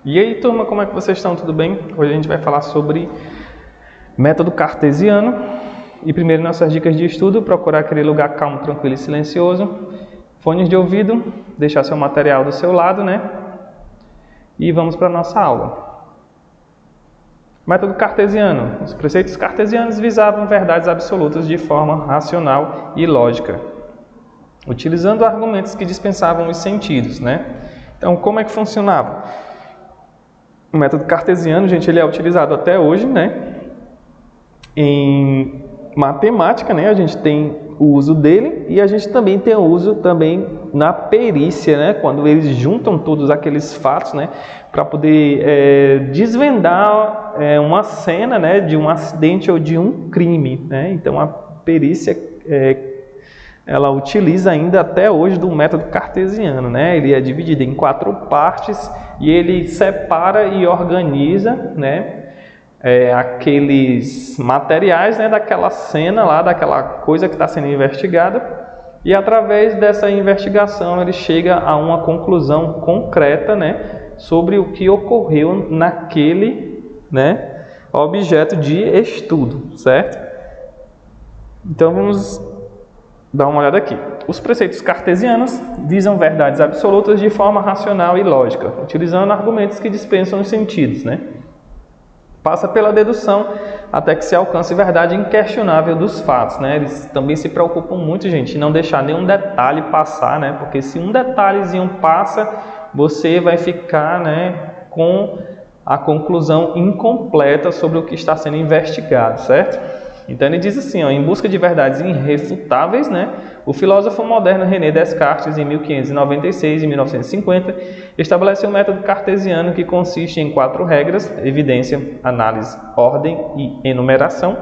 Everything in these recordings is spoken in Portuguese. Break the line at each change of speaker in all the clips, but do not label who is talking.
E aí, turma, como é que vocês estão? Tudo bem? Hoje a gente vai falar sobre método cartesiano. E primeiro, nossas dicas de estudo: procurar aquele lugar calmo, tranquilo e silencioso, fones de ouvido, deixar seu material do seu lado, né? E vamos para a nossa aula. Método cartesiano. Os preceitos cartesianos visavam verdades absolutas de forma racional e lógica, utilizando argumentos que dispensavam os sentidos, né? Então, como é que funcionava? O método cartesiano, gente, ele é utilizado até hoje, né? Em matemática, né? A gente tem o uso dele e a gente também tem o uso também na perícia, né? Quando eles juntam todos aqueles fatos, né? Para poder desvendar uma cena, né? De um acidente ou de um crime, né? Então, a perícia ela utiliza ainda até hoje do método cartesiano, né? Ele é dividido em 4 partes e ele separa e organiza, né? Aqueles materiais, né? Daquela cena lá, daquela coisa que está sendo investigada, e através dessa investigação ele chega a uma conclusão concreta, né? Sobre o que ocorreu naquele, né? Objeto de estudo, certo? Então vamos dar uma olhada aqui. Os preceitos cartesianos visam verdades absolutas de forma racional e lógica, utilizando argumentos que dispensam os sentidos, né? Passa pela dedução até que se alcance verdade inquestionável dos fatos, né? Eles também se preocupam muito, gente, em não deixar nenhum detalhe passar, né? Porque se um detalhezinho passa, você vai ficar, né, com a conclusão incompleta sobre o que está sendo investigado, certo? Então ele diz assim, em busca de verdades irrefutáveis, né, o filósofo moderno René Descartes, em 1596 e 1950, estabeleceu um método cartesiano que consiste em 4 regras: evidência, análise, ordem e enumeração.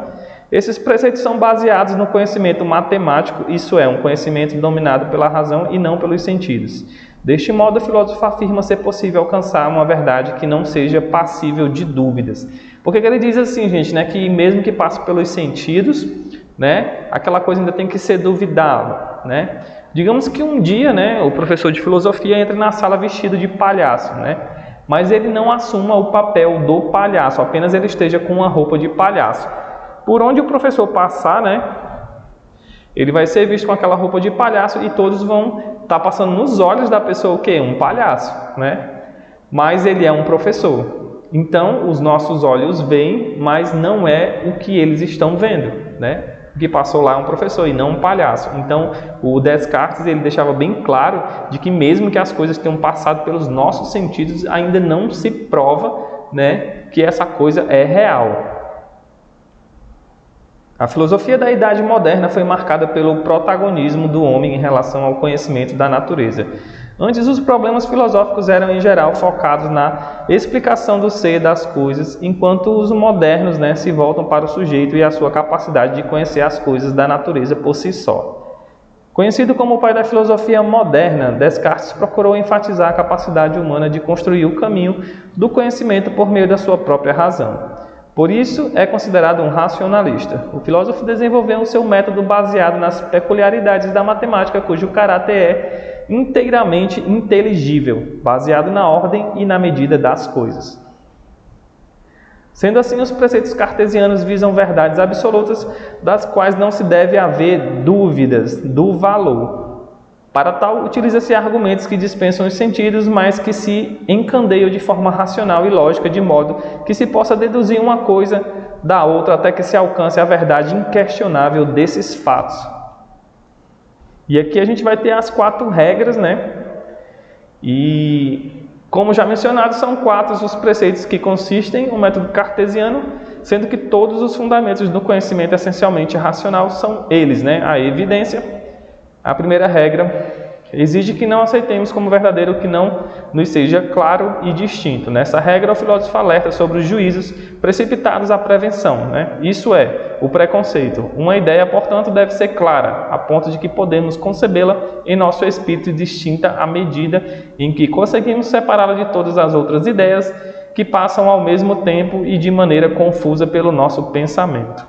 Esses preceitos são baseados no conhecimento matemático, isso é, um conhecimento dominado pela razão e não pelos sentidos. Deste modo, o filósofo afirma ser possível alcançar uma verdade que não seja passível de dúvidas. Por que ele diz assim, gente, né, que mesmo que passe pelos sentidos, né, aquela coisa ainda tem que ser duvidável, né? Digamos que um dia, né, o professor de filosofia entra na sala vestido de palhaço, né? Mas ele não assuma o papel do palhaço, apenas ele esteja com uma roupa de palhaço. Por onde o professor passar, né, ele vai ser visto com aquela roupa de palhaço e todos vão estar passando nos olhos da pessoa o quê? Um palhaço, né? Mas ele é um professor. Então, os nossos olhos veem, mas não é o que eles estão vendo, né? O que passou lá é um professor e não um palhaço. Então, o Descartes ele deixava bem claro de que mesmo que as coisas tenham passado pelos nossos sentidos, ainda não se prova, né, que essa coisa é real. A filosofia da Idade Moderna foi marcada pelo protagonismo do homem em relação ao conhecimento da natureza. Antes, os problemas filosóficos eram, em geral, focados na explicação do ser das coisas, enquanto os modernos, né, se voltam para o sujeito e a sua capacidade de conhecer as coisas da natureza por si só. Conhecido como o pai da filosofia moderna, Descartes procurou enfatizar a capacidade humana de construir o caminho do conhecimento por meio da sua própria razão. Por isso, é considerado um racionalista. O filósofo desenvolveu o seu método baseado nas peculiaridades da matemática, cujo caráter é inteiramente inteligível, baseado na ordem e na medida das coisas. Sendo assim, os preceitos cartesianos visam verdades absolutas, das quais não se deve haver dúvidas do valor. Para tal, utiliza-se argumentos que dispensam os sentidos, mas que se encandeiam de forma racional e lógica, de modo que se possa deduzir uma coisa da outra até que se alcance a verdade inquestionável desses fatos. E aqui a gente vai ter as 4 regras, né? E, como já mencionado, são 4 os preceitos que consistem no método cartesiano, sendo que todos os fundamentos do conhecimento essencialmente racional são eles, né? A evidência. A primeira regra exige que não aceitemos como verdadeiro o que não nos seja claro e distinto. Nessa regra, o filósofo alerta sobre os juízos precipitados à prevenção, né? Isso é, o preconceito. Uma ideia, portanto, deve ser clara, a ponto de que podemos concebê-la em nosso espírito distinta à medida em que conseguimos separá-la de todas as outras ideias que passam ao mesmo tempo e de maneira confusa pelo nosso pensamento.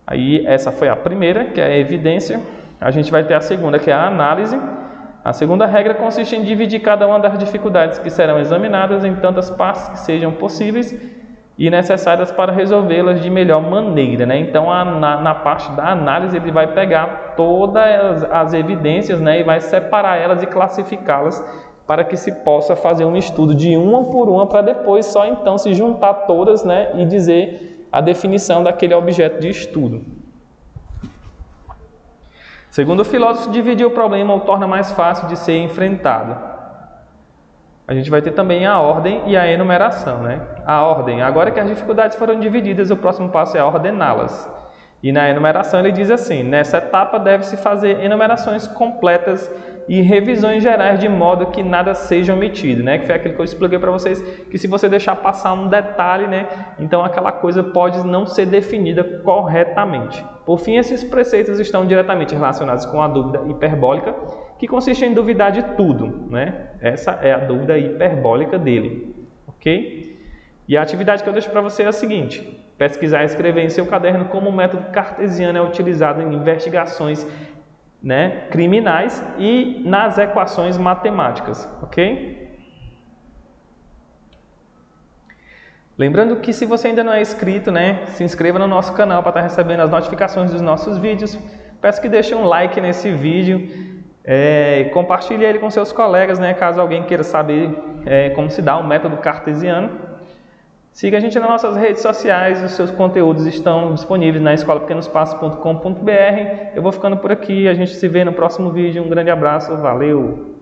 Aí, essa foi a primeira, que é a evidência. A gente vai ter a segunda, que é a análise. A segunda regra consiste em dividir cada uma das dificuldades que serão examinadas em tantas partes que sejam possíveis e necessárias para resolvê-las de melhor maneira, né? Então, na parte da análise, ele vai pegar todas as evidências, né, e vai separar elas e classificá-las para que se possa fazer um estudo de uma por uma, para depois só então se juntar todas, né, e dizer a definição daquele objeto de estudo. Segundo o filósofo, dividir o problema o torna mais fácil de ser enfrentado. A gente vai ter também a ordem e a enumeração, né? A ordem, agora que as dificuldades foram divididas, o próximo passo é ordená-las. E na enumeração ele diz assim: nessa etapa deve-se fazer enumerações completas e revisões gerais de modo que nada seja omitido, né? Que foi aquilo que eu expliquei para vocês, que se você deixar passar um detalhe, né, então aquela coisa pode não ser definida corretamente. Por fim, esses preceitos estão diretamente relacionados com a dúvida hiperbólica, que consiste em duvidar de tudo, né? Essa é a dúvida hiperbólica dele, ok? E a atividade que eu deixo para você é a seguinte: pesquisar e escrever em seu caderno como o método cartesiano é utilizado em investigações, né, criminais e nas equações matemáticas, ok? Lembrando que se você ainda não é inscrito, né, se inscreva no nosso canal para estar recebendo as notificações dos nossos vídeos. Peço que deixe um like nesse vídeo, compartilhe ele com seus colegas, né, caso alguém queira saber como se dá o método cartesiano. Siga a gente nas nossas redes sociais, os seus conteúdos estão disponíveis na escolapequenospassos.com.br. Eu vou ficando por aqui, a gente se vê no próximo vídeo. Um grande abraço, valeu!